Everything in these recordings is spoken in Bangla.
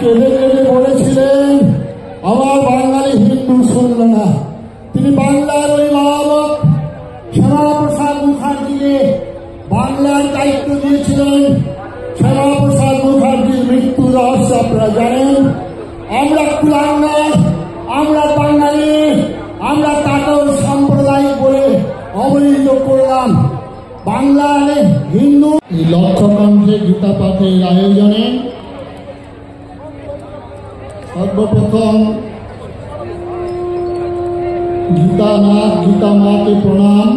কেঁদে কেঁদে বলেছিলেন আমার বাঙালি হিন্দু শুনল না। তিনি বাংলার ওই মহাবত শ্যামাপ্রসাদ মুখার্জিকে বাংলার দায়িত্ব দিয়েছিলেন। শ্যামাপ্রসাদ মুখার্জির মৃত্যুর রহস্য আপনারা জানেন। আমরা কুলাঙ্গার, আমরা বাঙালি, আমরা তাকেও সাম্প্রদায়িক বলে অবহেলিত করলাম। বাংলার হিন্দু লক্ষ্যকণ্ঠে গীতা পাঠের আয়োজনে সর্বপ্রথম গীতানাথ গীতা মাকে প্রণাম।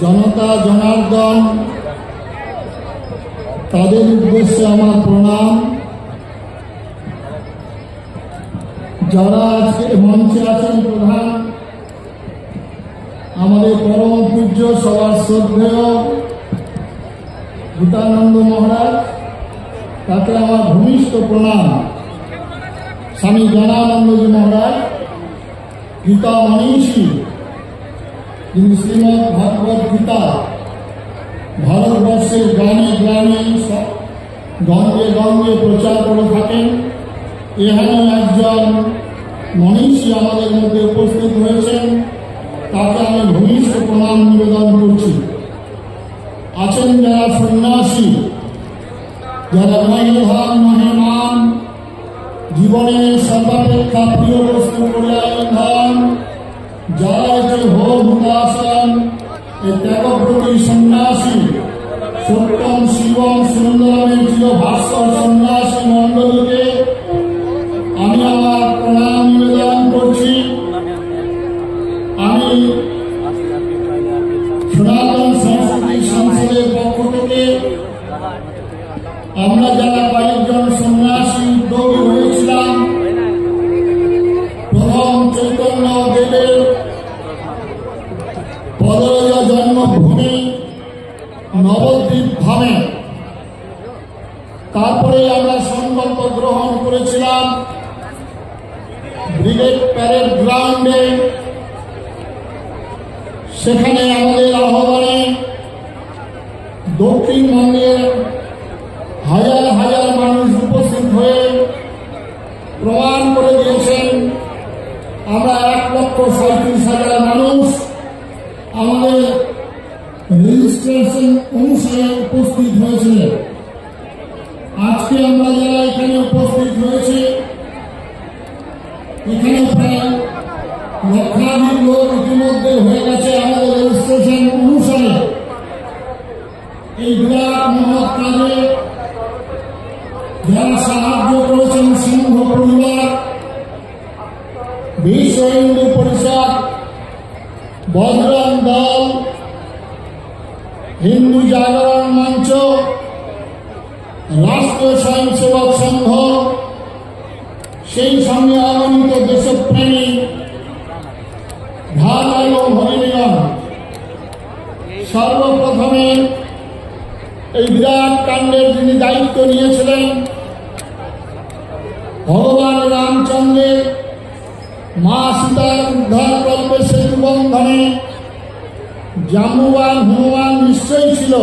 জনতা জনার্দন তাদের উদ্দেশ্যে আমার প্রণাম। যারা আজকে মঞ্চে আছেন, প্রধান আমাদের পরম পূজ্য সবার শ্রদ্ধেয় গীতানন্দ মহারাজ, তাকে আমার ভূমিষ্ঠ প্রণাম। স্বামী জ্ঞানানন্দজি মহারাজ গীতা মনীষী, যিনি শ্রীমৎ ভাগবত গীতা ভারতবর্ষের গ্রামে গ্রামে গঞ্জে গঞ্জে প্রচার করে থাকেন, এখানে একজন মনীষী আমাদের মধ্যে উপস্থিত হয়েছেন, তাকে আমি ভূমিষ্ঠ প্রণাম নিবেদন করছি। আছেন যারা সন্ন্যাসী, যারা নহে ধন নহে মান, জীবনের সর্বাপেক্ষা প্রিয় বস্তু করিলেন ধন, যারা হচ্ছে ভোগাসন, এই ত্যাগব্রতী সন্ন্যাসী, সত্যম শিবম সুন্দরমের চির ভাস্কর সন্ন্যাসী মণ্ডলীকে আমি আমার প্রণাম নিবেদন করছি। আমি সনাতন সংস্কৃতি সংসদের পক্ষ থেকে আমরা যারা কয়েকজন সন্ন্যাসী উদ্যোগী হয়েছিলাম, প্রথম চৈতন্য দেবের পদজ জন্মভূমি নবদ্বীপ ধামে, তারপরে আমরা সংকল্প গ্রহণ করেছিলাম ব্রিগেড প্যারেড গ্রাউন্ডে। সেখানে আমাদের আহ্বানে দক্ষিণবঙ্গের হাজার হাজার মানুষ উপস্থিত হয়ে প্রমাণ করে দিয়েছেন আমরা 1,37,000 মানুষ আমাদের রেজিস্ট্রেশন অনুসারে উপস্থিত হয়েছিলেন। আজকে আমরা যারা এখানে উপস্থিত হয়েছি, এখানে প্রায় লক্ষাধিক লোক ইতিমধ্যে হয়ে গেছে আমাদের রেজিস্ট্রেশন অনুসারে। এই বিরাট মহৎ কাজে যারা সাহায্য করেছেন সিংহ পরিবার, বিশ্ব হিন্দু পরিষদ, বজরং দল, হিন্দু জাগরণ মঞ্চ, রাষ্ট্রীয় স্বয়ংসেবক সংঘ, সেই সঙ্গে অগণিত দেশপ্রেমী ভাই এবং ভগিনীগণ, সর্বপ্রথমে এই বিরাট কাণ্ডের যিনি দায়িত্ব নিয়েছিলেন, ভগবান রামচন্দ্রের মা সীতার উদ্ধার কল্পে সেতু বন্ধনে জাম্বুবান হনুমান নিশ্চয়ই ছিল,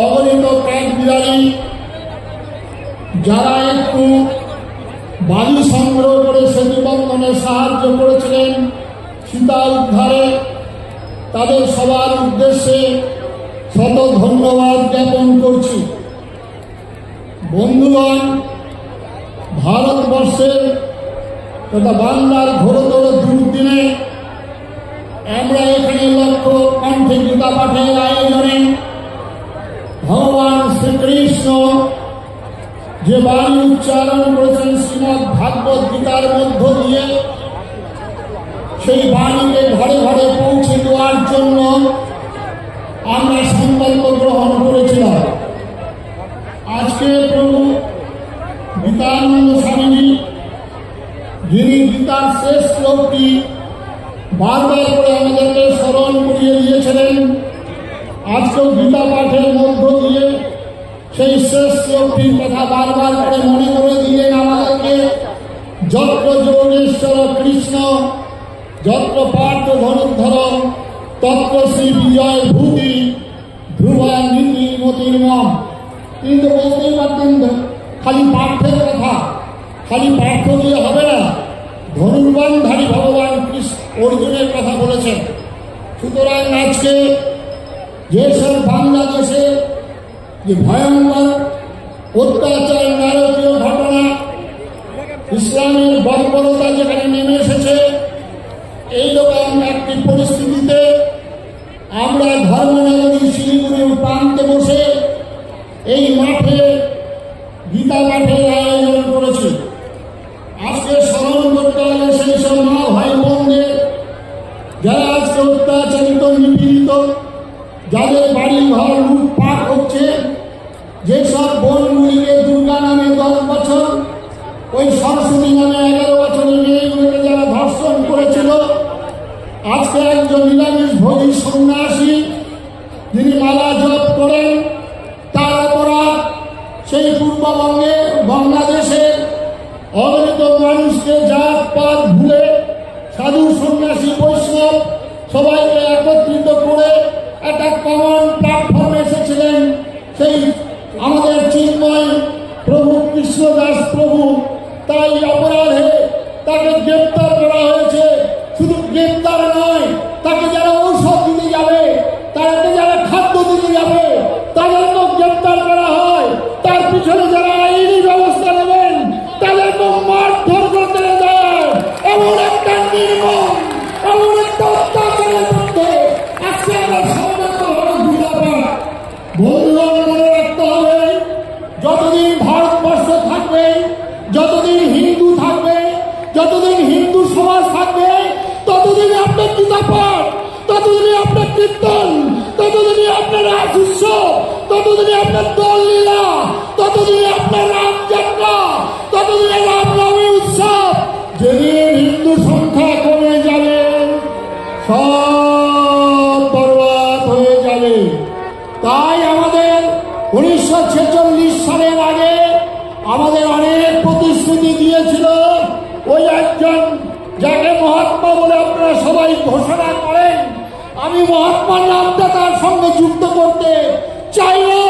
অগণিত কাঠ বিড়ালী যারা একটু বালি সংগ্রহ করে সেতু বন্ধনে সাহায্য করেছিলেন সীতা উদ্ধারে, তাদের সবার উদ্দেশ্যে শত ধন্যবাদ জ্ঞাপন করছি। বন্ধুগণ, ভারতবর্ষের তথা বাংলার ঘোরতর দুর্দিনে আমরা এখানে লক্ষ্য কণ্ঠে গীতা পাঠের আয়োজনে ভগবান শ্রীকৃষ্ণ যে বাণী উচ্চারণ করেছেন শ্রীমৎ ভাগবত গীতার মধ্য দিয়ে, সেই বাণীকে ঘরে ঘরে পৌঁছে দেওয়ার জন্য আমরা সংকল্প গ্রহণ করেছিলাম। আজকে প্রভু গীতানন্দ স্বামীজি, যিনি গীতার শেষ শ্লোকটি বারবার করে আমাদেরকে স্মরণ করিয়ে দিয়েছিলেন, আজকেও গীতা পাঠের মধ্য দিয়ে সেই শেষ শ্লোকটির কথা বারবার করে মনে করে দিলেন আমাদেরকে। যত্র যোগেশ্বর কৃষ্ণ যত্র পার্থ ধনুর্ধর তত্র শ্রী বিজয় ভূতি ধ্রুবা নীতি মতির্মম। কিন্তু বলতেই পারতেন খালি পার্থের কথা, খালি পার্থ দিয়ে হবে না, ধনুর্বাণধারী ভগবান অর্জুনের কথা বলেছেন। সুতরাং আজকে যেসব বাংলাদেশে যে ভয়ঙ্কর অত্যাচার, নারকীয় ঘটনা, ইসলামের বর্বরতা যেখানে নেমে এসেছে, এইরকম একটি পরিস্থিতিতে আমরা ধর্মনগরী শিলিগুড়ির প্রান্তে বসে এই মাঠে গীতা পাঠের আয়োজন করেছি। আজকে স্মরণ করতে হলে সেই সব মা ভাই বোনদের যারা আজকে অত্যাচারিত, নিপীড়িত, যাদের বাড়ি ঘর লুটপাট হচ্ছে, যেসব বোনগুলিকে দুর্গা নামে 10 বছর, ওই সরস্বতী নামে 11 বছরের মেয়েগুলিকে যারা ধর্ষণ করেছিল, আজকে একজন নিরামিষ ভোজী সন্ন্যাসী যিনি মালা জপ করেন, তার অপরাধ সেই পূর্ববঙ্গে বাংলাদেশে অগণিত মানুষকে জাত পাত ভুলে সাধু সন্ন্যাসী বৈষ্ণব সবাইকে একত্রিত করে একটা কমন প্ল্যাটফর্মে এসেছিলেন সেই আমাদের চিন্ময় প্রভু কৃষ্ণদাস প্রভু। তাই অপরাধে তাকে গ্রেপ্তার করা হয়েছে। শুধু গ্রেপ্তার নয়, তাকে যারা ঔষধ দিতে যাবে, তাদেরকে যারা খাদ্য দিতে যাবে, তাদেরকেও গ্রেপ্তার করা হয়। তার পিছনে যারা আইনি ব্যবস্থা নেবেন, তাদেরকেও মারধর করতে যায়। এমন একটা নির্মম, এমন একটা অত্যাচারের মধ্যে আজকে আমরা সম্মত হওয়ার দুর্ঘটনা। বন্ধুগণ, মনে রাখতে হবে, যতদিন ভারতবর্ষ থাকবে, যতদিন হিন্দু থাকবে, যতদিন হিন্দু সমাজ থাকবে, ততদিনে আপনার গীতা পাঠ, ততদিনে আপনার কীর্তন, ততদিনে আপনার রাস উৎসব, ততদিনে আপনার দোল লীলা, ততদিনে আপনার রামযাত্রা, ততদিনে রামনবমী উৎসব। যেদিন হিন্দু সংখ্যা কমে যাবে, সব বরবাদ হয়ে যাবে। তাই আমাদের 1946 সালের আগে আমাদের অনেক প্রতিশ্রুতি দিয়েছিল। ওই একজন যাকে মহাত্মা বলে আপনারা সবাই ঘোষণা করেন, আমি মহাত্মার নামটা তার সঙ্গে যুক্ত করতে চাই না।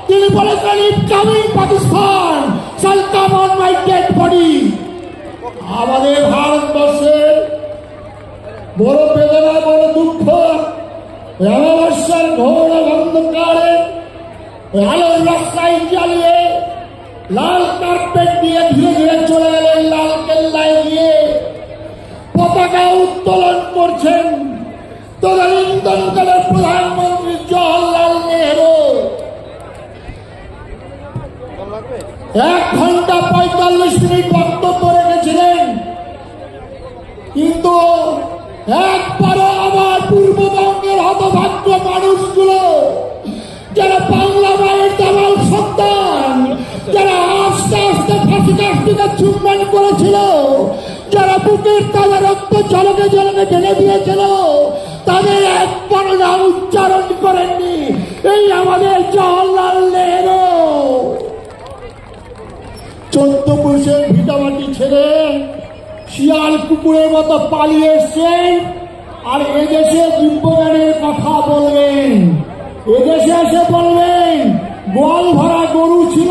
তিনি বলেছেন, incoming Pakistan shall come on my dead body। আমাদের ভারতবর্ষের বড় বেদনা, বড় দুঃখ, অমাবস্যার ঘোর অন্ধকারে আলোর রাস্তায় জ্বালিয়ে লাল কার্পেট দিয়ে ধীরে ধীরে চলে গেলেন লাল কেল্লায় গিয়ে পতাকা উত্তোলন করছেন তদানীন্তনকালের প্রধানমন্ত্রী জওহরলাল নেহরু। 1 ঘন্টা 45 মিনিট বক্তব্য রেখেছিলেন, কিন্তু একবারও আমার পূর্ববঙ্গের হতভাগ্য মানুষগুলো, যারা বাংলা মায়ের দালাল সন্তান, যারা আস্তে আস্তে ফাঁসি কাস্তিকে চুম্বন করেছিল, যারা বুকের তাজা রক্ত জলকে জলকে ঢেলে দিয়েছিল, তাদের একবারও নাম উচ্চারণ করেননি এই আমাদের জওহরলাল নেহরু। 14 পুরুষের ভিটামাটি ছেড়ে শিয়াল কুকুরের মতো পালিয়ে এসছেন, আর এদেশে দিব্যজ্ঞানের কথা বলবেন। এদেশে এসে বলবেন গোয়াল ভরা গরু ছিল,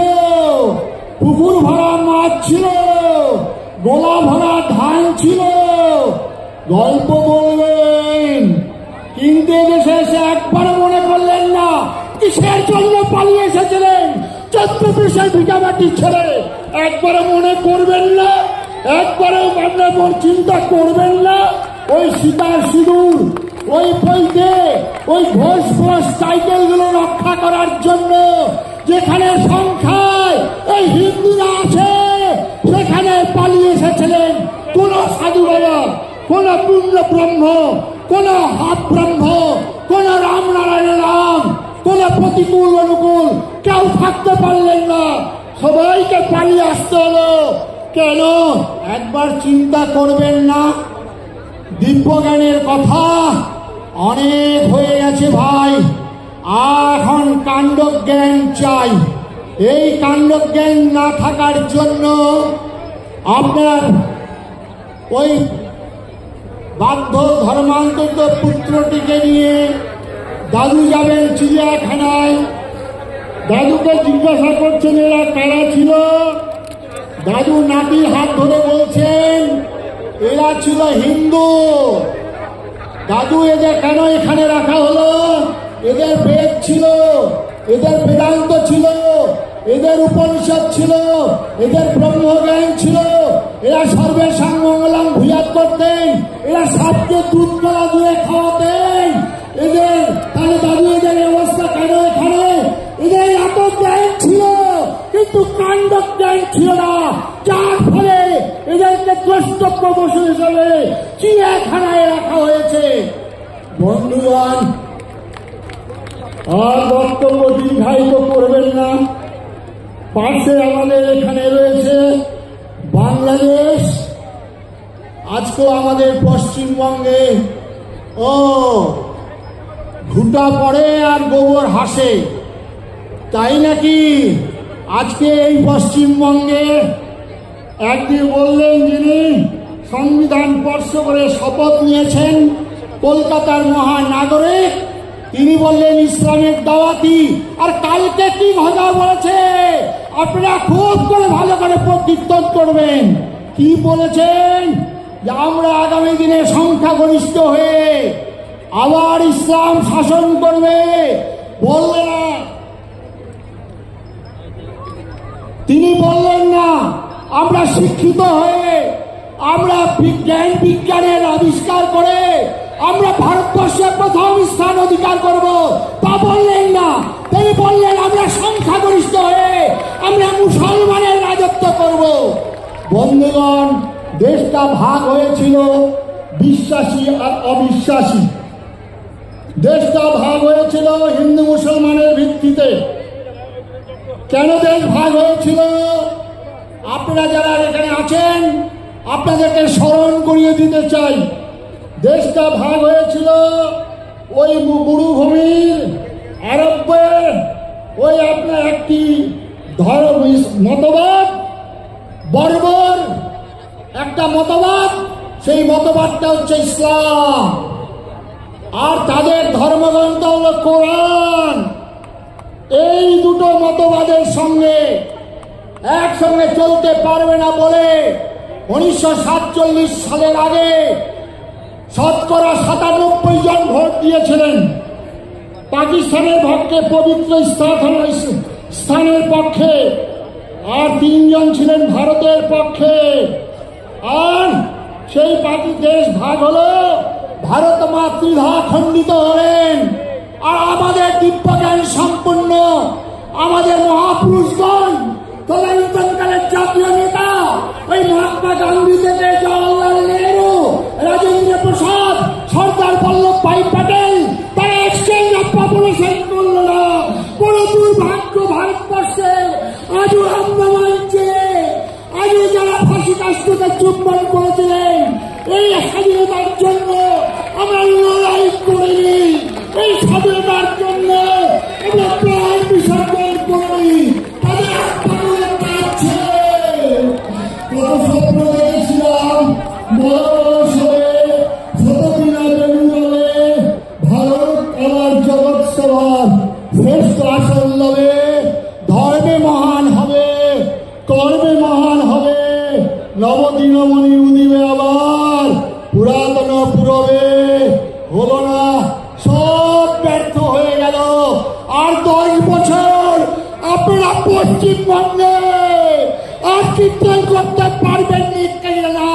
পুকুর ভরা মাছ ছিল, গোলা ভরা ধান ছিল, গল্প বলবেন। কিন্তু এদেশে এসে একবারও মনে করলেন না কিসের জন্য পালিয়ে এসেছিলেন। 14 পুরুষের ভিটামাটি ছেড়ে একবারও মনে করবেন না, একবারও আপনার চিন্তা করবেন না ওই সীতার সিঁদুর, ওই বইতে ওই ঘোষ ঘোষ টাইটেল গুলো রক্ষা করার জন্য যেখানে সংখ্যায় এই হিন্দুরা আছে, সেখানে পালিয়ে এসেছিলেন কোন সাধু বাবা, কোন পূর্ণ ব্রহ্ম, কোন হাত ব্রহ্ম, কোন রামনারায়ণ রাম, কোন প্রতিকূল অনুকূল কেউ থাকতে পারলেন না। সবাইকে পালিয়ে আসতে হলো। কেন? একবার চিন্তা করবেন না? দিব্যজ্ঞানের কথা অনেক হয়ে গেছে ভাই, এখন কাণ্ডজ্ঞান চাই। এই কাণ্ডজ্ঞান না থাকার জন্য আপনার ওই বাধ্য ধর্মান্তরিত পুত্রটিকে নিয়ে দাদু যাবেন চিড়িয়াখানায়, দাদুকে জিজ্ঞাসা করছেন এরা কারা ছিল। দাদু নাতির হাত ধরে বলছেন এরা ছিল হিন্দু। দাদু এদের কেন এখানে রাখা হলো? এদের বেদ ছিল, এদের বেদান্ত ছিল, এদের উপনিষদ ছিল, এদের ব্রহ্মজ্ঞান ছিল। এরা সর্বেষাং মঙ্গলং ভূয়াৎ করতেন, এরা সাপকে দুধ কলা দিয়ে খাওয়াতেন। এদের তাহলে দাদু এদের অবস্থা কেন এখানে? এদের এত জ্ঞান ছিল কিন্তু কাণ্ড জ্ঞান ছিল না, যার ফলে এদেরকে দ্রষ্টব্য বসু হিসেবে চিড়িয়াখানায় রাখা হয়েছে। বন্ধুগণ, আর বক্তব্য দীর্ঘায়িত করবেন না। পাশে আমাদের এখানে রয়েছে বাংলাদেশ। আজকেও আমাদের পশ্চিমবঙ্গে ঘুটা পড়ে আর গোবর হাসে, তাই নাকি? আজকে এই পশ্চিমবঙ্গে একদিন বললেন যিনি সংবিধান স্পর্শ করে শপথ নিয়েছেন কলকাতার মহানাগরিক, তিনি বললেন ইসলামের দাওয়াতি। আর কালকে কি কথা বলেছে আপনারা খুব করে ভালো করে কীর্তন করবেন। কি বলেছেন? যে আমরা আগামী দিনে সংখ্যাগরিষ্ঠ হয়ে আবার ইসলাম শাসন করবে। বললেন না, তিনি বললেন না আমরা শিক্ষিত হয়ে, আমরা বিজ্ঞানের আবিষ্কার করে আমরা ভারতবর্ষে প্রথম স্থান অধিকার করব, তা বললেন না। তিনি বললেন আমরা সংখ্যাগরিষ্ঠ হয়ে আমরা মুসলমানের রাজত্ব করব। বন্ধুগণ, দেশটা ভাগ হয়েছিল বিশ্বাসী আর অবিশ্বাসী। দেশটা ভাগ হয়েছিল হিন্দু মুসলমানের ভিত্তিতে। কেন দেশ ভাগ হয়েছিল? আপনারা যারা এখানে আছেন আপনাদেরকে স্মরণ করিয়ে দিতে চাই। দেশটা ভাগ হয়েছিল ওই মরুভূমির আরব্যে ওই আপনার একটি ধর্ম মতবাদ, বর্বর একটা মতবাদ, সেই মতবাদটা হচ্ছে ইসলাম। আর তাদের ধর্মগ্রন্থ হলো কোরআন। এই দুটো মতবাদের সঙ্গে একসঙ্গে চলতে পারবে না বলে 1947 সালের আগে শতকরা 97 জন ভোট দিয়েছিলেন পাকিস্তানের পক্ষে, পবিত্র স্থানের পক্ষে, আর 3 জন ছিলেন ভারতের পক্ষে। আর সেই দেশ ভাগ হলো, ভারত মাতৃধা খণ্ডিত হলেন। আর আমাদের দিব্যজ্ঞান সম্পূর্ণ আমাদের মহাপুরুষগণ, তদানীন্তনকালের জাতীয় নেতা ওই মহাত্মা গান্ধী থেকে জওয়াহরলাল নেহরু, রাজেন্দ্র প্রসাদ, সর্দার বল্লভভাই প্যাটেল, তারা এক্সচেঞ্জ অফ পপুলেশন করল না। বড় দুর্ভাগ্য ভারতবর্ষে আজও আন্দামানকে, আজও যারা ফাঁসি কাষ্টকে চুম্বন করেছিলেন, এই স্বাধীনতার জন্য আমরা লড়াই করিনি, এই স্বাধীনতার জন্য আমরা প্রাণ বিসর্জন করি। তাদের আত্মগুলো কাঁদছে। কত স্বপ্ন দেখেছিলাম ভারত আমার জগৎ সবার শ্রেষ্ঠ আসন লবে, ধর্মে মহান হবে, কর্মে মহান হবে, নবদিনমণি উদিবে আবার, পুরাতন পুরবে হলো না, সব ব্যর্থ হয়ে গেল। আর 10 বছর আপনারা পশ্চিমবঙ্গে আর কীর্তন করতে পারবেন না।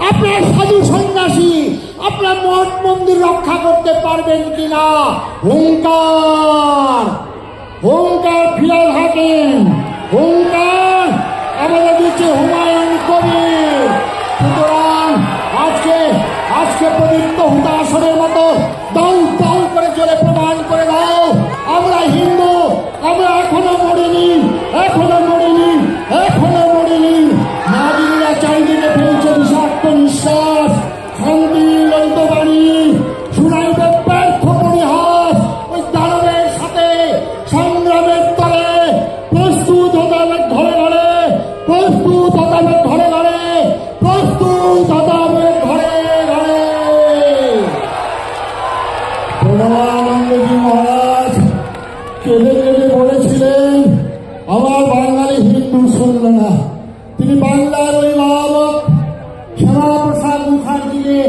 আপনার সাধু সন্ন্যাসী আপনার মঠ মন্দির রক্ষা করতে পারবেন কিনা? হুঙ্কার, হুঙ্কার ফিরে থাকেন, হুঙ্কার আমাদের দিচ্ছে হুমায়ুন কবির। সুতরাং আজকে পবিত্র হুতাশনের মতো দাউ দাউ করে চলে প্রমাণ করে দাও আমরা হিন্দু, আমরা এখনো মরিনি, এখনো মরিনি, এখনো মরিনি। নারীরা চারিদিকে ফেলছে বিষাক্ত নিঃশ্বাস, শান্তি ললিত বাণী শুনাইবে ব্যর্থ পরিহাস। ওই দানবের সাথে সংগ্রামের তলে প্রস্তুত হতে হবে ঘরে ঘরে, প্রস্তুত হতে হবে ঘরে ঘরে, প্রস্তুত হতে হবে ঘরে ঘরে। প্রণবানন্দজি মহারাজ কেঁদে কেঁদে বলেছিলেন ছিল না। তিনি বাংলার অভিভাবক শ্যামাপ্রসাদ মুখার্জিকে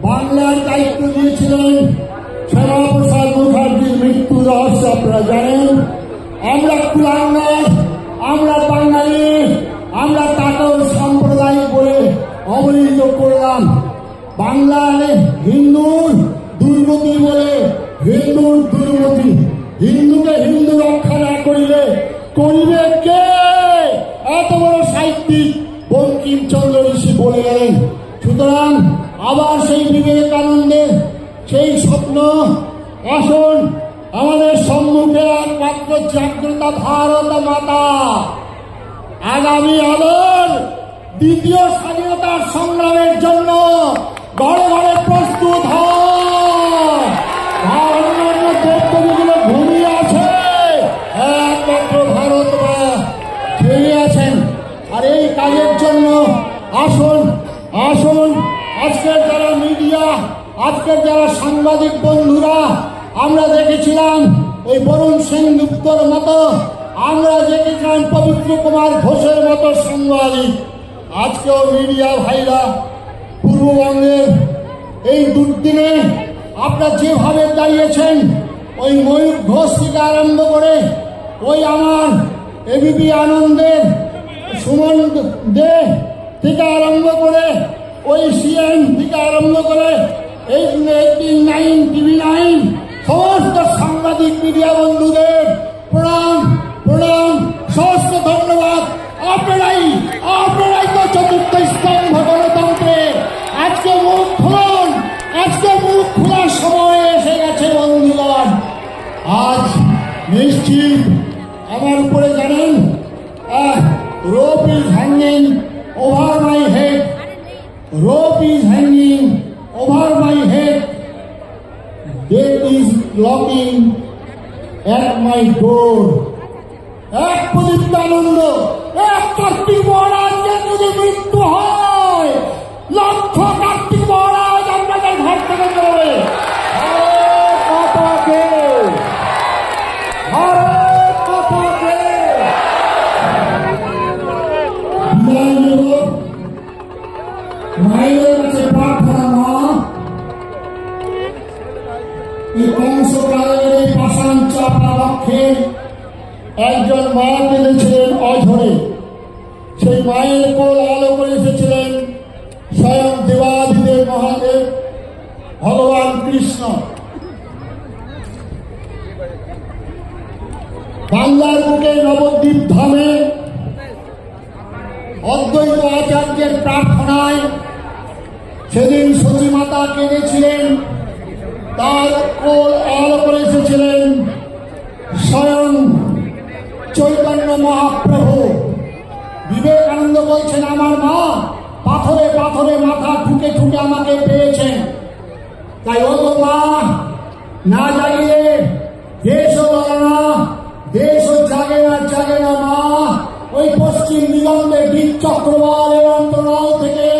বাংলার দায়িত্ব দিয়েছিলেন। শ্যামাপ্রসাদ মুখার্জির মৃত্যুর রহস্য আপনারা জানেন। আমরা কুলাঙ্গার, আমরা বাঙালি, আমরা তাকেও সাম্প্রদায়িক বলে অবহিত করলাম। বাংলার হিন্দুর দুর্গতি বলে হিন্দুর দুর্গতি, হিন্দুকে হিন্দু রক্ষা না করিলে করিবে কে? এত বড় সাহিত্যিক বঙ্কিমচন্দ্র ঋষি বলে গেলেন। সুতরাং আবার সেই বিবেকানন্দের সেই স্বপ্ন আসুন আমাদের সম্মুখে একমাত্র জাগ্রত ভারত মাতা আগামী আলোর দ্বিতীয় স্বাধীনতার সংগ্রামের জন্য ঘরে ঘরে প্রস্তুত হয়। অন্যান্য দেবদেবীগুলো ঘুমিয়ে আছে, একমাত্র ভারত মা জেগে আছেন। আর এই কাজের জন্য আসুন আসুন আজকের যারা মিডিয়া, আজকের যারা সাংবাদিক বন্ধুরা, আমরা দেখেছিলাম ওই বরুণ সেনগুপ্তর মতো, আমরা দেখেছিলাম পবিত্র কুমার ঘোষের মতো সাংবাদিক। আজকেও মিডিয়া ভাইরা পূর্ববঙ্গের এই দুর্দিনে আপনারা যেভাবে দাঁড়িয়েছেন, ওই ময়ূর ঘোষ থেকে আরম্ভ করে ওই আমার এবিপি আনন্দের সুমন দে থেকে আরম্ভ করে ওই সিএম থেকে আরম্ভ করে 18/9 TV9 সমস্ত সাংবাদিক মিডিয়া বন্ধুদের প্রণাম প্রণাম, সমস্ত ধন্যবাদ। আপনারাই তো চতুর্থ স্তম্ভ গণতন্ত্রে। আজকে মুখ খুলুন, আজকে মুখ খোলার সময় এসে গেছে বন্ধুগণ। আজ নিশ্চিত আমার উপরে জানেন rope is hanging over my head, rope is hanging over my head, death is knocking at my door. এক প্রদীপ্তানন্দ, এক কার্তিক মহারাজকে যদি মৃত্যু হয়, লক্ষ কার্তিক মহারাজ আপনাদের ঘর থেকে যাবে। মায়ের কাছে প্রার্থনা না, এই কংসকালের এই পাষাণ চাপা লক্ষ্যে একজন মা পেলেছিলেন অঝরে। সেই মায়ের কোল আলো করে এসেছিলেন স্বয়ং দেবাদিদেব মহাদেব ভগবান কৃষ্ণ। বাংলার বুকে নবদ্বীপ ধামে অদ্বৈত আচার্যের প্রার্থনায় সেদিন সতী মাতা কেঁদেছিলেন, তার কোল আলো করে এসেছিলেন স্বয়ং চৈতন্য মহাপ্রভু। বিবেকানন্দ বলছেন, আমার মা পাথরে পাথরে মাথা ঠুকে ঠুকে আমাকে পেয়েছেন। তাই ও মা না জাগিয়ে দেশও বলে না, দেশও জাগে না, জাগে না মা। ওই পশ্চিম দিগন্তে বীর চক্রবালের অন্তরাল থেকে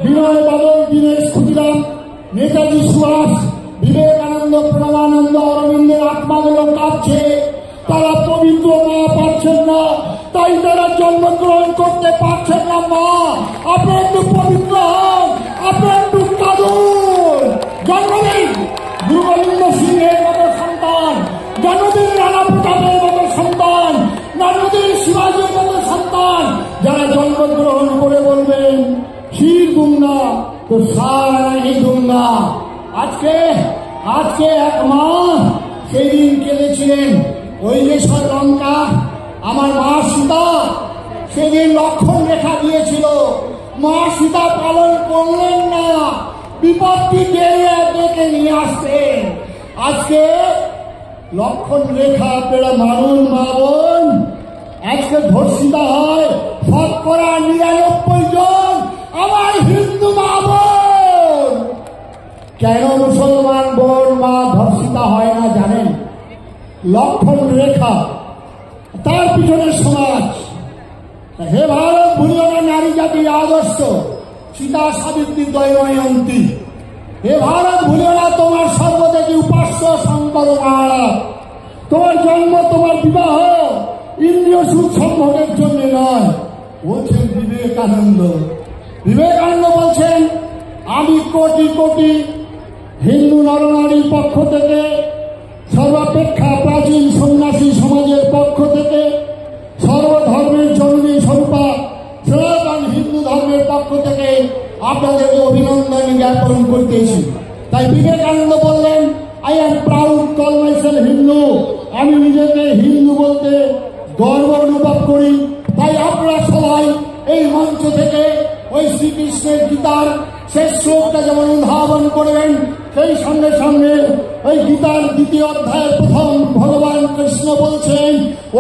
বিনয় বাদল, দীনেশ ক্ষুদিরাম, নেতাজি সুভাষ, বিবেকানন্দ, প্রণবানন্দ, অরবিন্দের আত্মাগুলো কাঁপছে। তারা পবিত্র মা পাচ্ছেন না, তাই তারা জন্মগ্রহণ করতে পারছেন না। মা আপনি একটু পবিত্র হন, আপনি একটু কাঁদুন। জন্মদিন গুরু গোবিন্দ সিংহের মতো সন্তান, জন্মদিন রানা প্রতাপের মতো সন্তান, জন্মদিন শিবাজীর মতো সন্তান যারা জন্মগ্রহণ করে বলবেন শির দুঙ্গা তো সারা नहीं दूंगा। আজকে এক মা সেই দিন কেঁদেছিলেন। ওই যে লঙ্কা আমার মা সীতা সেদিন লক্ষণ রেখা দিয়েছিল, মা সীতা পালন করলেন না, বিপত্তি ডেকে নিয়ে আসতেন। আজকে লক্ষণ রেখা আপনারা মানুন মা বোন। আজকে ধর্ষিতা হয় 99% জন আমার হিন্দু মা বোন। কেন মুসলমান বোন মা ধর্ষিতা হয় না জানেন? লক্ষণ রেখা, তার পিছনে সমাজ। হে ভারত ভুলিও না নারী জাতির আদর্শ, সীতা সাবিত্রী দৈবয়ন্তী। হে ভারত ভুলিও না তোমার সর্বদেবী উপাস্য শঙ্কর মহারাজ। তোমার জন্ম, তোমার বিবাহ, ইন্দ্রিয় সুখ সম্ভোগের জন্য নয়, বলছেন বিবেকানন্দ। বিবেকানন্দ বলছেন, আমি কোটি কোটি হিন্দু নরনারীর পক্ষ থেকে, সর্বাপেক্ষা প্রাচীন সন্ন্যাসী সমাজের পক্ষ থেকে, সর্বধর্মের জননী স্বরূপা সনাতন হিন্দু ধর্মের পক্ষ থেকে আপনাদেরকে অভিনন্দন জ্ঞাপন করতেছি। তাই বিবেকানন্দ বললেন, I am proud call myself Hindu, আমি নিজেকে হিন্দু বলতে গর্ব অনুভব করি। তাই আপনারা সবাই এই মঞ্চ থেকে ওই শ্রীকৃষ্ণের গীতার শেষ শ্লোকটা যেমন উদ্ভাবন করবেন, সেই সঙ্গে সঙ্গে ওই গীতার দ্বিতীয় অধ্যায়ের প্রথম ভগবান কৃষ্ণ বলছেন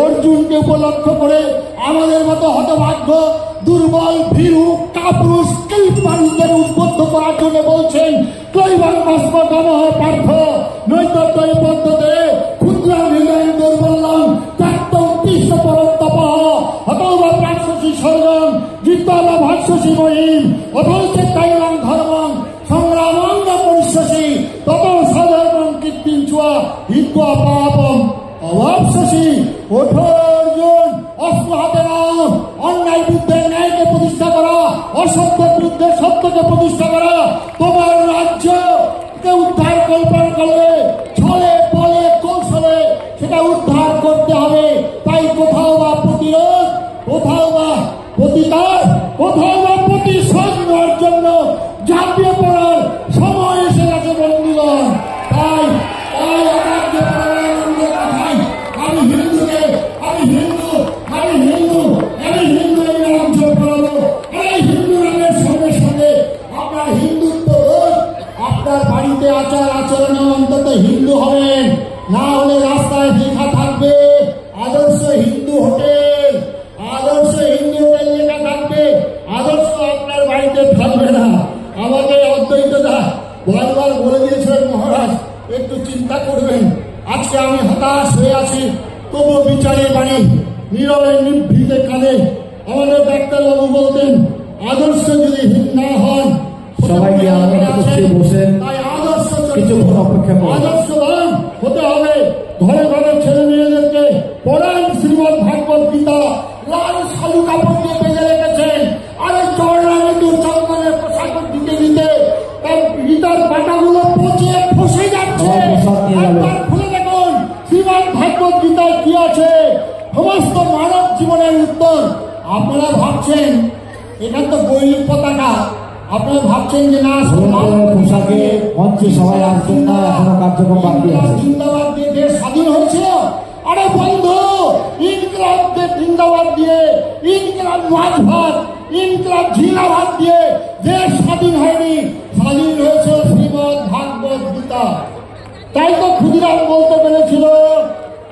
অর্জুনকে উপলক্ষ করে আমাদের মতো হতভাগ্য দুর্বল ভীরু কাপুরুষ কৃপালীদের উদ্বুদ্ধ করার জন্য বলছেন, ক্লৈবং মস্মগমঃ পার্থ নৈতত্ত্বই পদ্ধতে ক্ষুদ্রাং হৃদয়ং দুর্বলং ত্যাক্তং তিষ্ঠ পরন্তপঃ হতঃ বা প্রাপ্স্যসি স্বর্গং জিত্বা বা ভাস্যসি মহিম অথৈ চেত্তায়ং ধর্মং সংগ্রামং ন করিষ্যসি ততঃ সধর্মং কীর্তিং চ হিত্বা পাপং অবাপ্স্যসি। ওঠো অর্জুন, অস্ত্র হাতে নাও, অন্যায় বিরুদ্ধে ন্যায়কে প্রতিষ্ঠা করা, অসত্যের বিরুদ্ধে সত্যকে প্রতিষ্ঠা করা। তোমার রাজ্যকে উদ্ধার কল্পনা করলে ছলে বলে কৌশলে সেটা উদ্ধার করতে হবে। তাই কোথাও বা প্রতিরোধ, কোথাও বা প্রতিকার, কোথাও বা প্রতিশোধ নেওয়ার জন্য ঝাঁপিয়ে পড়ার সময় এসে গেছে বন্ধুগণ। তাই আমি হিন্দুকে, আমি হিন্দু, আমি হিন্দু, আমি হিন্দু এই নাম জপ করাবো। এই হিন্দু নামের সঙ্গে সঙ্গে আপনার হিন্দুত্ব, আপনার বাড়িতে আচার আচরণে অন্তত হিন্দু হবেন, না হলে রাস্তায় লেখা থাকবে আদর্শ হিন্দু হোটেল, আদর্শ হিন্দু হোটেল লেখা থাকবে, আদর্শ আপনার বাড়িতে থাকবে না। আমাকে অদ্বৈতদা বারবার বলে দিয়েছিলেন, মহারাজ একটু চিন্তা করবেন, আজকে আমি হতাশ হয়ে আছি, তবু বিচারের বাণী নীরবে নিভৃতে কানে আমাদের ডাক্তারবাবু বলতেন, আদর্শ যদি হীন না হন সবাইকে বসেন, তাই আদর্শ কিছুক্ষণ অপেক্ষা করুন। আদর্শবান হতে হবে। ঘরে ঘরে ছেলে মেয়েদেরকে পড়ান শ্রীমদ ভাগবত গীতা, লাল সালু কাপড় দিয়ে বেঁধে রেখেছেন, আর এই চরণামৃত্যুর চন্দনের পোশাক দিতে দিতে তার গীতার পাতাগুলো পচে ফসে যাচ্ছে। একবার খুলে দেখুন শ্রীমদ ভাগবত গীতায় কি আছে, সমস্ত মানব জীবনের উত্তর। আপনারা ভাবছেন এটা তো বৈরিক পতাকা, আপনারা ভাবছেন যে না পোশাকে মঞ্চে সবাই আসছেন না, এখনো কার্যক্রম বাকি আছে। জিন্দাবাদ দিয়ে দেশ স্বাধীন হয়েছিল। আরে বন্ধু, ইনকলাবকে জিন্দাবাদ দিয়ে, ইনকলাব মাছ ভাত, ইনকলাব ঝিঙা ভাত দিয়ে দেশ স্বাধীন হয়নি, স্বাধীন হয়েছে শ্রীমদ ভাগবত গীতা। তাই তো ক্ষুদিরাম বলতে পেরেছিল,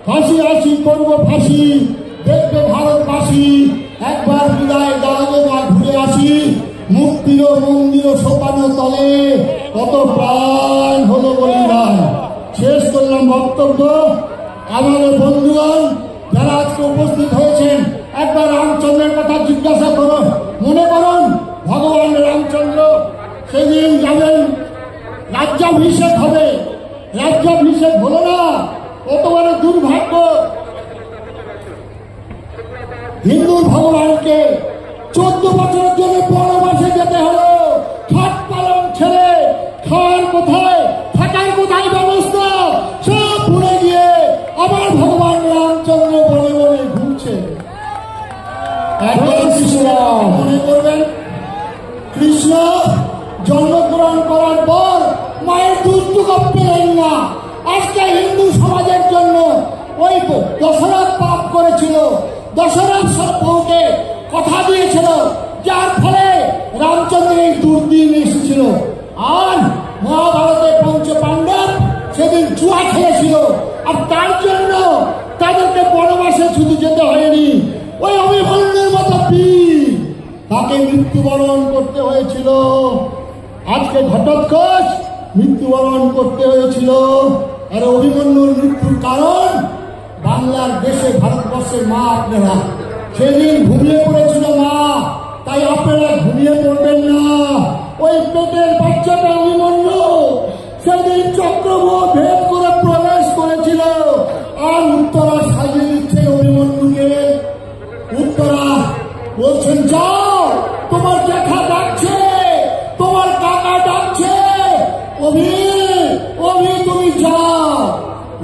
ফাঁসি আসি করব ফাঁসি, দেখবে ভারতবাসী একবার বিদায় দাঁড়াবো মা ঘুরে আসি, মুক্তির মন্দির সোপানো তলে কত প্রাণ হলো বলিদান। শেষ করলাম বক্তব্য। আমাদের বন্ধুগণ যারা আজকে উপস্থিত হয়েছেন, একবার রামচন্দ্রের কথা জিজ্ঞাসা করুন, মনে করুন ভগবান রামচন্দ্র সেদিন যাবেন, রাজ্যাভিষেক হবে, রাজ্যাভিষেক হলো না, কত বড় দুর্ভাগ্য। হিন্দু ভগবানকে 14 বছরের জন্য বনবাসে যেতে হলো, খাট পালন ছেড়ে, খাওয়ার কোথায়, থাকার কোথায় ব্যবস্থা সব ভুলে গিয়ে আবার ভগবান রামচন্দ্র বনে বনে ঘুরছে। মনে করবেন কৃষ্ণ জন্মগ্রহণ করার পর মায়ের দুধ পেলেন না। আজকে হিন্দু সমাজের জন্য ওই দশরথ পাপ করেছিল, দশরথ সব বউকে কথা দিয়েছিল, যার ফলে রামচন্দ্রের দুর্দিন এসেছিল। আর মহাভারতে পঞ্চ পাণ্ডব সেদিন জুয়া খেলেছিল, আর তার জন্য তাদেরকে বনবাসে শুধু যেতে হয়নি, ওই অভিমন্যুর মতো বীর তাকে মৃত্যুবরণ করতে হয়েছিল। আজকে ঘটোৎকচ মৃত্যুবরণ করতে হয়েছিল। আর অভিমন্যুর মৃত্যুর কারণ বাংলার দেশে, ভারতবর্ষের মা আপনারা সেদিন ঘুমিয়ে পড়েছিল মা, তাই আপনারা ঘুমিয়ে পড়বেন না। ওই পেটের বাচ্চাটা অভিমন্যু সেদিন চক্রব্যূহ ভেদ করে প্রবেশ করেছিল, আর উত্তরা সাজিয়ে দিচ্ছে অভিমন্যুকে।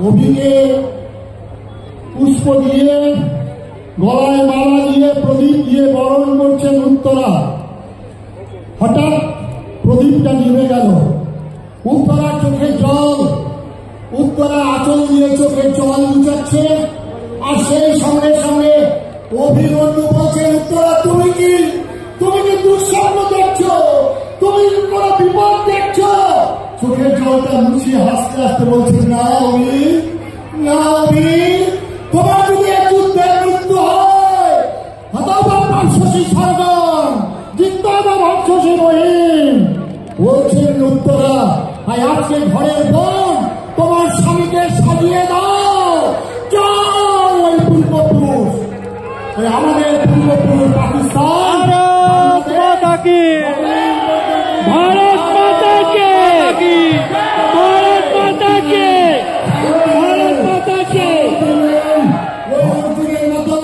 অভিকে পুষ্প দিয়ে, গলায় মালা দিয়ে, প্রদীপ দিয়ে বরণ করছেন উত্তরা। হঠাৎ প্রদীপটা নিভে গেল। উত্তরা চোখে জল, উত্তরা আঁচল দিয়ে চোখে জল মুছাচ্ছে। আর সেই সঙ্গে সঙ্গে অভিমন্যু বলছেন, উত্তরা তুমি কি দুঃস্বপ্ন দেখছো? তুমি কোনো বিপদ দেখছো? চোখের জলটা মুছিয়ে হাসতে হাসতে বলছেন, না অভি, না অভি, তোমার যদি যুদ্ধের মৃত্যু হয়, হতবা রাক্ষসী সর্বন, জিন্দাবা রাক্ষসী মহিম। বলছেন উত্তরা, তাই আজকে ঘরের বোন তোমার স্বামীকে সাজিয়ে দাও। চল ওই পূর্বপুরুষ, ওই আমাদের পূর্বপুরুষ পাকিস্তান, ভারত মাতা কি, ভারত মাতা কি, ভারত মাতা কি, ভারত মাতা কি। অর্জুনের মতো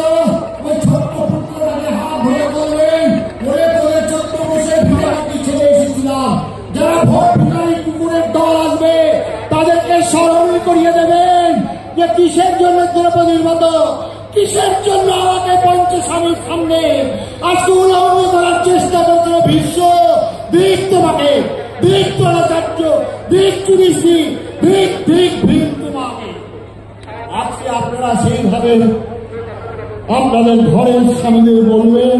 ওই ছোট্ট পুত্রটাকে হাত ধরে বললেন, ওরে তোরে ছোট্ট বসে ভিটামাটি ছেড়ে এসেছিলাম। যারা ভোট ভিটারি কুকুরের দল আসবে তাদেরকে স্মরণ করিয়ে দেবেন যে কিসের জন্য দ্রৌপদীর মতো, কিসের জন্য আমাকে পঞ্চস্বামীর সামনে আজকে উলঙ্গ করার চেষ্টা করছিল ভীষ্ম। দিক তোমাকে, দিক দ্রোণাচার্য, দিক যুধিষ্ঠির, দিক দিক ভীম তোমাকে। আজকে আপনারা সেইভাবে আপনাদের ঘরের স্বামীদের বলবেন,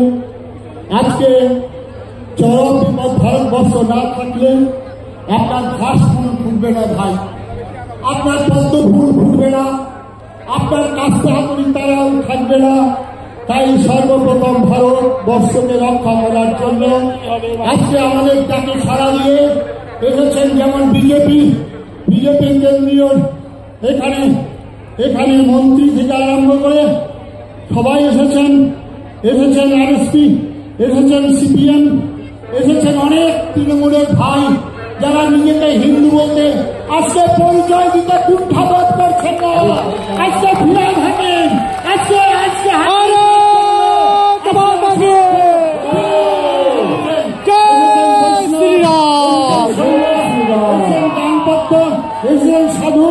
আজকে চরম বিপদ ভারতবর্ষ না থাকলে আপনার ঘাস ফুল ফুটবে না ভাই, আপনার পদ্ম ফুল ফুটবে না, আপনার কাস্তে হাতুড়ি তারাও থাকবে না। তাই সর্বপ্রথম ভারতবর্ষকে রক্ষা করার জন্য আজকে আমাদের তাকে সাড়া দিয়ে এসেছেন যেমন বিজেপি কেন্দ্রীয় এখানে মন্ত্রী থেকে আরম্ভ করে সবাই এসেছেন আরএসপি, এসেছেন সিপিএম, এসেছেন অনেক তৃণমূলের ভাই যারা নিজেকে হিন্দু বলতে আজকে পরিচয় দিতে কুণ্ঠাবোধ করছেন না। আজকে ফিরে থাকেন, আজকে ভারত মাতা কি, জয় শ্রীরাম। দানপত্র এসেছেন, সাধু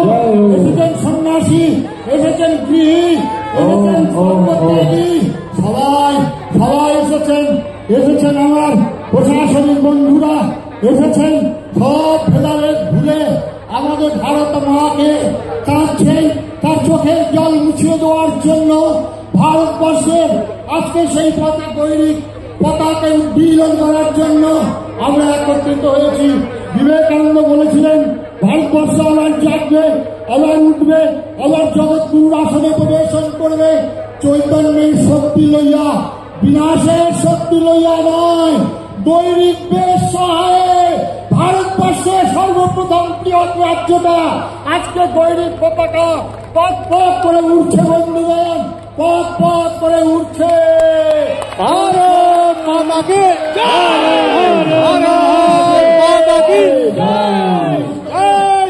এসেছেন, সন্ন্যাসী এসেছেন, গৃহী এসেছেন, কর্মত্যাগী, সবাই এসেছেন আমার প্রশাসনিক বন্ধুরা এসেছেন। সব ভেদাভেদ ভুলে আমাদের ভারত মাকে কাঁদছেন, তার চোখের জল মুছিয়ে দেওয়ার জন্য ভারতবর্ষের আজকে সেই পতাকাকে উড্ডীন করার জন্য আমরা একত্রিত হয়েছি। বিবেকানন্দ বলেছিলেন, ভারতবর্ষ আবার জাগবে, আবার উঠবে, আবার জগৎগুরুর আসনে প্রবেশন করবে চৈতন্যের শক্তি লইয়া, বিনাশের শক্তি লইয়া নয়। দৈনিক বেশ সহায়ে ভারতবর্ষের সর্বপ্রথম বৃহৎ রাজ্যটা আজকে দৈনিক পতাকা পথ পথ করে উঠছে বন্ধুগণ, পথ পথ করে উঠছে। ভারত মাতা কি, ভারত মাতা কি, জয়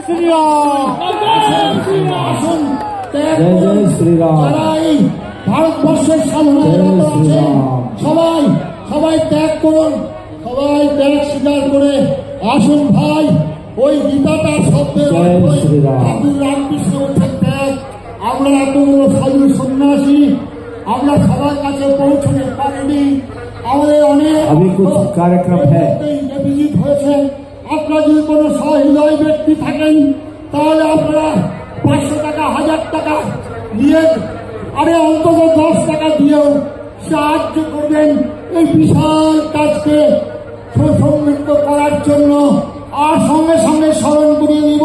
শ্রীরাম। আসুন ত্যাগ জয় করুন। জয় শ্রীরাম। যারা এই ভারতবর্ষের সাধনায় রত আছেন, সবাই ত্যাগ করুন, সবাই ত্যাগ স্বীকার করে আসুন ভাই। ওই গীতাটা শব্দের জয় শ্রীরাম। ঠাকুর রামকৃষ্ণ বলছেন ত্যাগ। আমরা এত বড় সাধু সন্ন্যাসী, আমরা সবার কাছে পৌঁছতে পারিনি। আমাদের অনেক अभी कुछ कार्यक्रम है। ভিজিট হয়েছে। আপনারা যদি কোনো সহৃদয় ব্যক্তি থাকেন তাহলে আপনারা 500 টাকা, 1000 টাকা দিয়ে, আরে অন্তত 10 টাকা দিয়েও সাহায্য করবেন এই বিশাল কাজকে সুসংগঠিত করার জন্য। আর সঙ্গে সঙ্গে স্মরণ করিয়ে নিব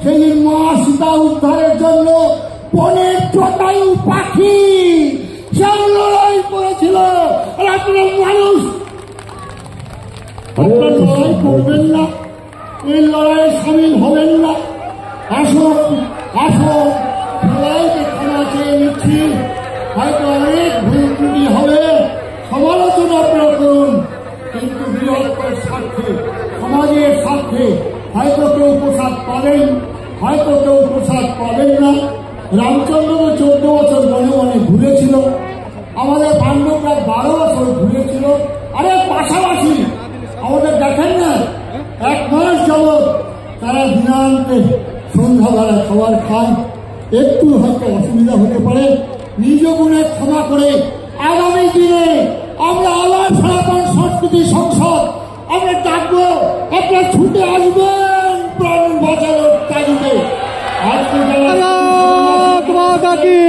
সেদিন মা সীতা উদ্ধারের জন্য বনের জটায়ু পাখি সে লড়াই করেছিল। আর আপনারা মানুষ, আপনারা লড়াই করবেন না, এই লড়াইয়ে সামিল হবেন না। আসুন সবাইকে ক্ষমা চেয়ে নিচ্ছি। হয়তো অনেক ভুল ত্রুটি হবে, সমালোচনা আপনারা করুন, কিন্তু বৃহত্তর স্বার্থে, সমাজের স্বার্থে হয়তো কেউ প্রসাদ পাবেন, হয়তো কেউ প্রসাদ পাবেন না। রামচন্দ্র 14 বছর মনে মনে ঘুরেছিল, আমাদের পাণ্ডবরা 12 বছর ঘুরেছিল। আরে পাশাপাশি আমাদের দেখেন না, 1 মাস যাবৎ তারা দিনান্তে সন্ধ্যাবেলা খাবার খান, একটু হয়তো অসুবিধা হতে পারে, নিজ গুণে ক্ষমা করে আগামী দিনে আমরা আবার সনাতন সংস্কৃতি সংসদ আমরা ডাকবো, আপনারা ছুটে আসবেন প্রাণ বাঁচানোর তাগিদে। আজকে भारत माता की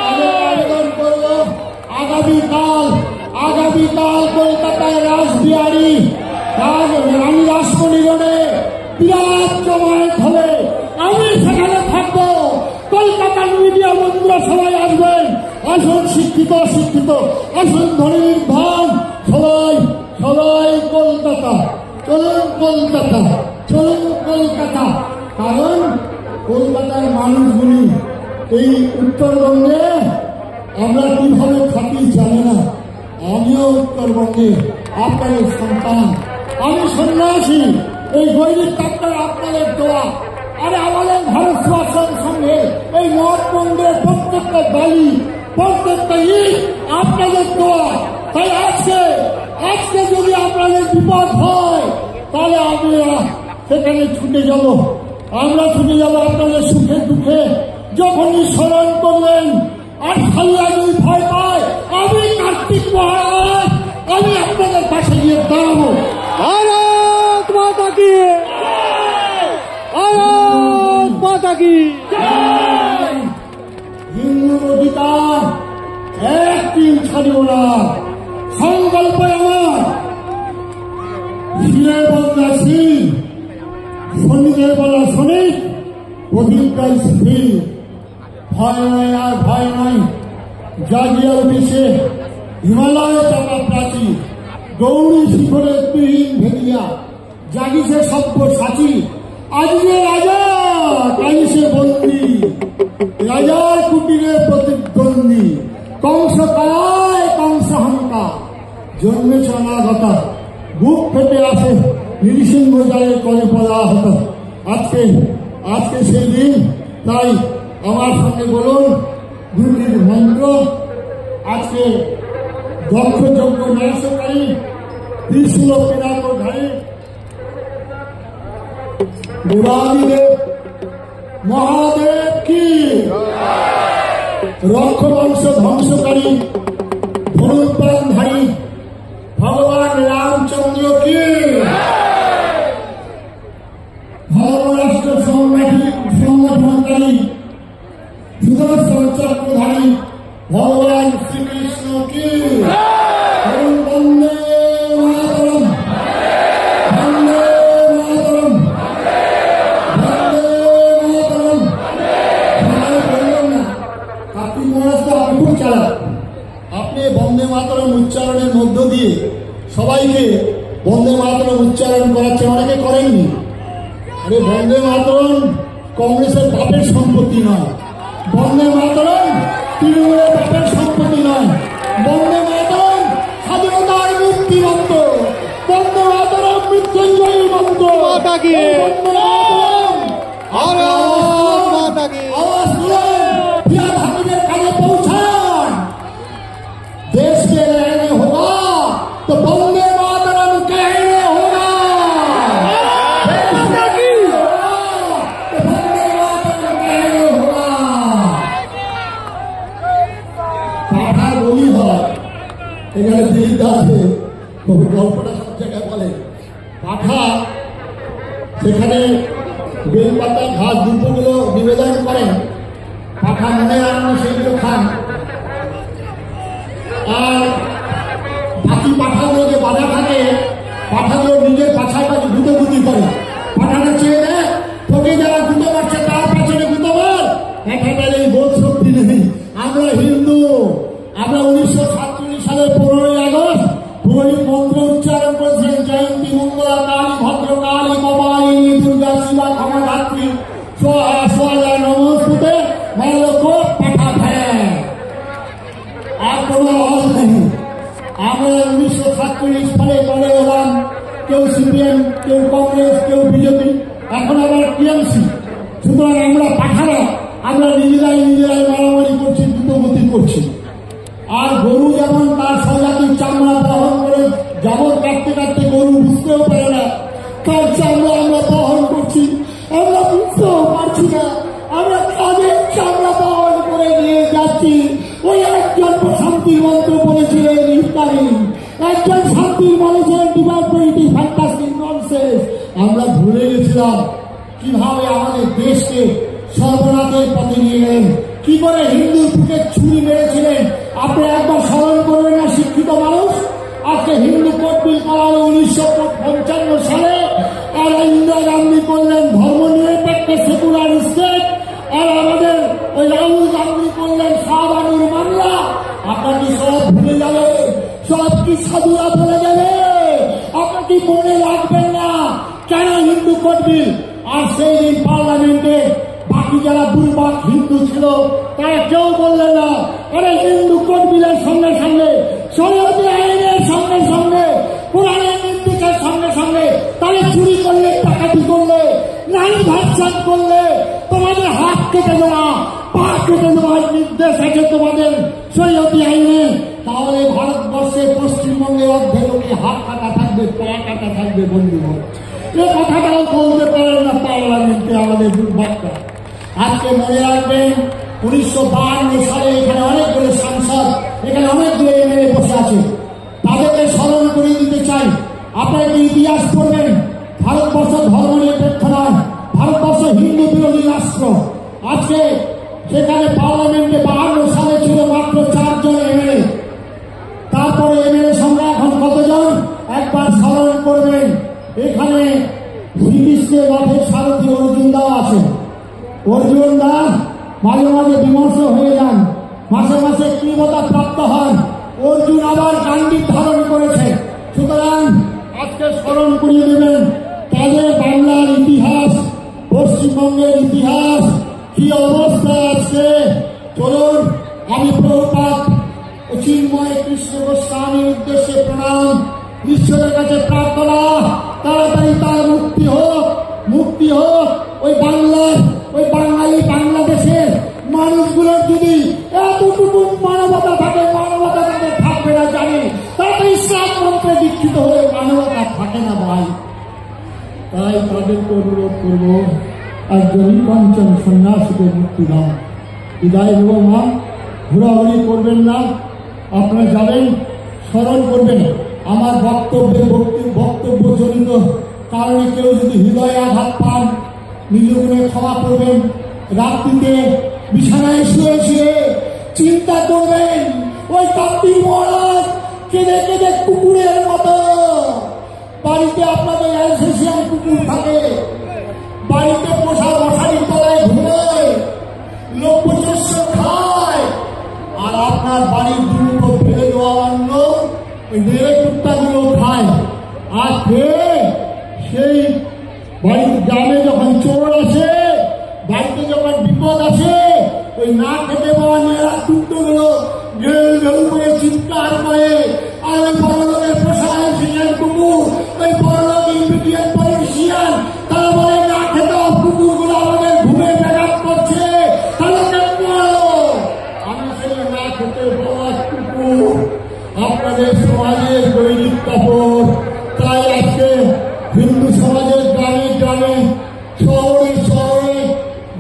আবেদন করব, আগামীকাল কলকাতায় রাসবিহারী রানী রাসমণিগণে বিরাট জমায়েত হবে, আমি সেখানে থাকবো। কলকাতার মিডিয়া বন্ধুরা সবাই আসবেন, আসুন শিক্ষিত আসুন ধনী ভান, সবাই কলকাতা, চলুন কলকাতা। কারণ কলকাতার মানুষগুলি এই উত্তরবঙ্গে আমরা কিভাবে থাকি জানে না। আমিও উত্তরবঙ্গে আপনাদের সন্তান, আমি সন্ন্যাসী, এই গৈরিক ডাক্তার আপনাদের দোয়া। আরে আমাদের ভারত শাসন সঙ্গে এই মঠ মন্দিরের প্রত্যেকটা বাড়ি, প্রত্যেকটা ইট আপনাদের দোয়া। তাই আজকে যদি আপনাদের বিপদ হয় তাহলে আমরা সেখানে ছুটে যাব, আপনাদের সুখে দুঃখে। যখনই স্মরণ করবেন আর খালিয়া যদি ভয় পায়, আমি কার্তিক মহারাজ, আমি আপনাদের পাশে গিয়ে দাঁড়াবো। भारत माता की भारत माता की হিন্দুর অধিকার একদিন ছাড়িব না, সংকল্প আমার। শিরের বদলা শির, শনিদের বলা শনি, প্রতিজ্ঞায় স্থির। ভয় নয়, জাগিয়া উঠেছে হিমালয় চাপা প্রাচী, গৌরী শিখরের তুহিন ভেদিয়া জাগিছে সভ্য সাচী। আজকে রাজা কালিসে বন্দী, রাজার কুটিরে প্রতিদ্বন্দ্বী। কংস কায় কংস হংকা, জন্মেছে অনাগতা, বুক ফেটে আসে নৃসিংহ জলের করে পড়া হতো। আজকে সেই দিন। তাই আমার সঙ্গে বলুন দুটির মন্ত্র। আজকে দক্ষযজ্ঞ ন্যাসকারী ত্রিশূল পিনাকধারী দেবাদিদেব মহাদেব কি, রক্ষবংশ ধ্বংসকারী ধনুর্বাণধারী ভগবান রামচন্দ্র কি, ধর্মরাষ্ট্র সংগঠনকারী সুদর্শন চক্রধারী ভগবান শ্রীকৃষ্ণ কি। বন্দে মাতরম, বন্দে মাতরম, বন্দে মাতরম। বললাম না কার্তিক মহারাজ তো খুব চালাক, আপনি বন্দে মাতরম উচ্চারণের মধ্য দিয়ে সবাইকে বন্দে মাতরম উচ্চারণ করাচ্ছেন, অনেকে করেননি। আরে বন্দে মাতরম কংগ্রেসের বাপের সম্পত্তি নয়, বন্দে মাতরম তৃণমূলের বাপের সম্পত্তি নয়, বন্দে মাতরম স্বাধীনতার মুক্তি মন্ত্র, বন্দে মাতরম মৃত্যুঞ্জয়ী মন্ত্র। माता की বন্দে মাতরম। भारत माता की आवाज बुलंद प्रिय भाइयों काने पहुंचान, देश के रहने होगा तो वंदे मातरम कहने होगा। माता की तो वंदे मातरम कहने होगा। পাঠার বলি হয় এখানে দিল্লিতে আছে, গল্পটা সব জায়গায় বলে। পাঠা সেখানে বেলপাতা ঘাস দুপুরগুলো নিবেদন করেন, পাঠা মনে রাখেন সেইগুলো খান। আর বাকি পাঠাগুলো যে বাধা থাকে, পাঠাগুলো নিজের পাছায় পাশে গুঁতি করে। পাঠাটা চেয়ে দেয়, তোকে যারা গুঁতো মারছে তার পেছনে গুঁতো মার। পাঠাটার এই বোধ শক্তি নেই। আমরা হিন্দু, আমরা 1947 সালের 15ই আগস্ট পুরোহিত মন্ত্র উচ্চারণ করেছিলেন, জয়ন্তী মঙ্গলা কালী ভদ্র কালী কপালিনী দুর্গা শিবা ক্ষমা ধাত্রী সোয়া নমস্তুতে মল্লক্ষ পাঠা ভ্যান। আর কোনো আওয়াজ নেই। আমরা 1947 সালে বলে এলাম, কেউ সিপিএম, কেউ কংগ্রেস, কেউ বিজেপি, এখন আবার টিএমসি। সুতরাং আমরা পাঠারা আমরা নিজেরাই মারামারি করছি, দ্রুতগতি করছি। আর গরু যেমন তার স্বজাতির চামড়া বহন করে জাবর কাটতে গরু বুঝতেও পারে না, তার চামড়া আমরা বহন করছি। আমরা বুঝতেও পারছি না আমরা কাজে আছি, ওই একজন শান্তির মন্ত্র বলেছিলেন ইফতারি, একজন শান্তির বলেছিলেন ডিভাইড ফ্যান্টাস্টিক ননসেন্স। আমরা ভুলে গেছিলাম কিভাবে আমাদের দেশকে সর্বনাশের পথে নিয়ে গেলেন, কি করে হিন্দুর বুকে ছুরি মেরেছিলেন। আপনি একবার স্মরণ করবেন না শিক্ষিত মানুষ? আজকে হিন্দু কোড বিল করা হলো 1955 সালে, আর ইন্দিরা গান্ধী করলেন ধর্ম নিরপেক্ষ সেকুলার স্টেট, আর আমাদের ওই রাহুল গান্ধী করলেন শাহবানুর মামলা। আপনার কি সব ভুলে যাবে? সব কি সাধুরা ভুলে যাবে? আপনার কি মনে রাখবেন না কেন হিন্দু কোড বিল? আর সেই দিন পার্লামেন্টে বাকি যারা দুর্বাক হিন্দু ছিল তারা কেউ বললেন না, আরে হিন্দু কোড বিলের সঙ্গে সঙ্গে, শরীয়তি আইনের সঙ্গে সঙ্গে, কোরআনের নির্দেশের সঙ্গে সঙ্গে তাহলে চুরি করলে, ডাকাতি করলে, নারী ধর্ষণ করলে তোমাদের হাত কেটে দেওয়া, পা কেটে দেওয়ার নির্দেশ আছে তোমাদের শরীয়তি আইনে। তাহলে ভারতবর্ষে পশ্চিমবঙ্গে অর্ধেক লোকে হাত কাটা থাকবে, পা কাটা থাকবে। বন্ধুগণ, এ কথাটাও বলতে পারেন না পার্লামেন্টে আমাদের দুর্ভাগ্যটা। আজকে মনে রাখবেন 1952 সালে এখানে অনেকগুলো সাংসদ, এখানে অনেকগুলো এমএলএ বসে আছে, তাদেরকে স্মরণ করে দিতে চাই। আপনারা কি ইতিহাস পড়বেন? ভারতবর্ষ ধর্ম নিরপেক্ষ নয়, ভারতবর্ষ হিন্দু বিরোধী রাষ্ট্র। আজকে সেখানে পার্লামেন্টে 52 সালে ছিল মাত্র 4 জন এমএলএ, তারপরে এমএলএ সংখ্যা এখন কতজন একবার স্মরণ করবেন। এখানে শ্রীকৃষ্ণের রথের সারথী অর্জুন দাও আছে। অর্জুন দা মাঝে মাঝে বিমর্ষ হয়ে যান, মাসে মাসে কৃপতা প্রাপ্ত হন। অর্জুন আবার গান্ডি ধারণ করেছে। সুতরাং আজকে স্মরণ করিয়ে দেবেন তাদের বাংলার ইতিহাস, পশ্চিমবঙ্গের ইতিহাস কি অবস্থা আছে। চলুন, আমি প্রভুপাদ চিন্ময় কৃষ্ণ গোস্বামীর উদ্দেশ্যে প্রণাম, ঈশ্বরের কাছে প্রার্থনা তাড়াতাড়ি তার মুক্তি হোক, মুক্তি হোক। ওই বাংলার, ওই বাঙালি বাংলাদেশের মানুষগুলোর যদি এতটুকু মানবতা থাকে, মানবতা তাদের থাকবে না জানি, তারা ইসলাম মন্ত্রে দীক্ষিত হয়ে মানবতা থাকে না ভাই। তাই তাদেরকে অনুরোধ করব, একজন পঞ্চম সন্ন্যাসীকে মুক্তি দাও। বিদায় দেব মা, ঘোরাঘুরি করবেন না, আপনারা যাবেন, স্মরণ করবেন। আমার বক্তব্য জনিত কারণে কেউ যদি হৃদয়ে আঘাত পান, নিজেকে ক্ষমা করবেন। রাত্রিতে বিছানায় শুয়ে শুয়ে চিন্তা করবেন, ওই কান্তি মহারাজ কেঁদে কেঁদে কুকুরের মতো। বাড়িতে আপনাদের অ্যালসেশিয়ান কুকুর থাকে, বাড়িতে পোষা মশারির তলায় ঘুমায়, লোকচস্য খায়, আর আপনার বাড়ির দুটো ফেলে দেওয়া অন্ন ওই নেড়ে কুত্তাগুলো খায়। আর খেয়ে সেই বাড়ির গ্রামে যখন চোর আসে, বাড়িতে যখন বিপদ আসে, ওই না খেতে পাওয়া নেড়া কুত্তগুলো ঘেউ ঘেউ করে চিৎকার করে। আর ওই বড়লোকের প্রসাদ সিরিয়ান কুকুর, ওই বড়লোক ইন্ডিয়ান পলিটিশিয়ান, তারা বলে না খেতে কুকুরগুলো আমাদের ঘুরে ব্যাঘাত করছে, তাদেরকে মারো। আমি সেই না খেতে পাওয়া কুকুর আপনাদের সমাজের দৈনিক কাপড়। তাই আজকে হিন্দু সমাজের গ্রামে গ্রামে, শহরে শহরে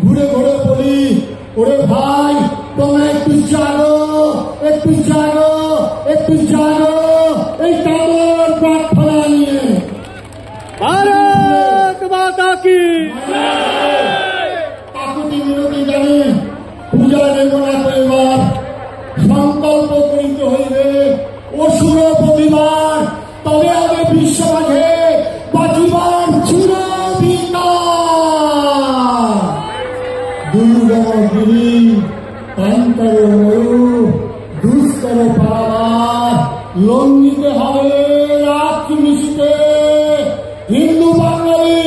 ঘুরে ঘুরে বলি, ওরে ভাই তোমরা একটু জাগো, একটু জাগো, একটু জাগো। এই কাপড় প্রার্থনা নিয়ে भारत माता की কাকুতি বিরতি জানে পূজা নির্মলা করিবার সংকল্প করিতে হইবে। অসুর প্রতিবার তবে আগে বিশ্বমাঝে বাঁচিবার চিরবিকার। দুর্গমগিরি প্রান্তর ময়ূর দুস্তর পারাবার লঙ্ঘিতে হবে রাত্রি নিশীতে। হিন্দু বাঙালি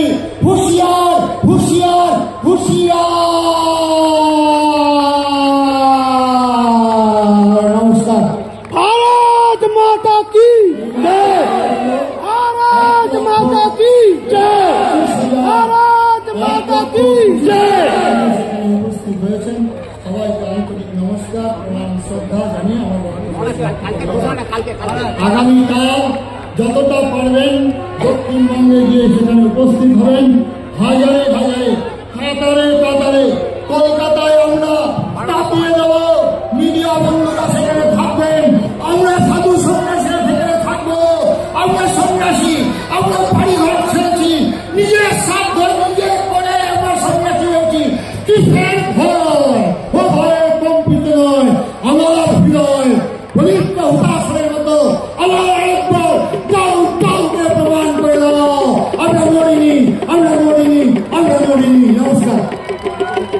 হুঁশিয়ার, হুঁশিয়ার, হুঁশিয়ার। নমস্কার। भारत माता की जय, भारत माता की जय, भारत माता की जय। উপস্থিত হয়েছেন সবাইকে আন্তরিক নমস্কার, প্রণাম, শ্রদ্ধা জানিয়ে আগামীকাল যতটা পারবেন দক্ষিণবঙ্গে গিয়ে সেখানে উপস্থিত হবেন। হাজারে হাজারে, কাতারে কাতারে